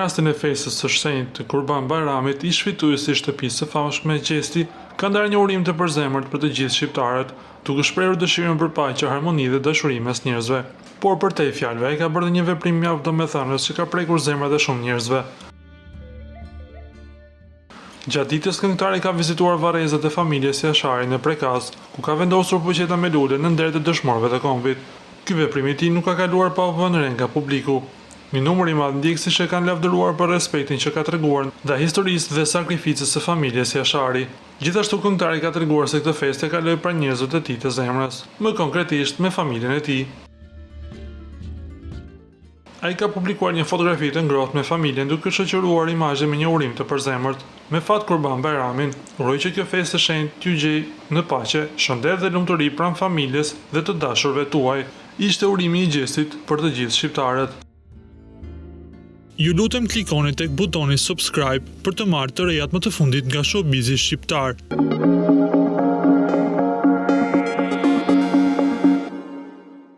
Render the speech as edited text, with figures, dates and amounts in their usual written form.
rastin e festës së shenjtë të Kurban Bayramit, ish fituesi i shtëpisë së famshme Gjesti ka ndarë një urim të përzemërt për të gjithë shqiptarët, duke shprehur dëshirën për paqe, harmoni dhe dashuri mes njerëzve. Por përtej fjalëve, ai ka bërë një veprim mjaft domethënës që ka prekur zemrat e shumë njerëzve. Gjatë ditës këngëtari ka vizituar varrezat e familjes Jashari në Prekaz, ku ka vendosur puqeta me lule në nder të dëshmorëve të kombit. Ky veprim i tij nuk ka kaluar pa u vënë re nga publiku. Një numër i madh ndjekësish e kanë lavdëruar për respektin që ka treguar ndaj historisë dhe sakrificës së familjes Jashari. Gjithashtu këngëtari ka treguar se këtë festë e kaloi pranë njerëzve të tij të zemrës, më konkretisht me familjen e tij. Ai ka publikuar një fotografi të ngrohtë me familjen duke shoqëruar imazhe me një urim të përzemërt. Me fat Kurban Bayramin, uroj që kjo festë e shenjtë t'ju gjej në paqe, shëndet dhe lumturi pranë familjes dhe të dashurve tuaj. Ishte urimi i Gjestit për të gjithë shqiptarët. Ju lutem klikoni tek butoni subscribe për të marrë të rejat më të fundit nga showbizi shqiptar.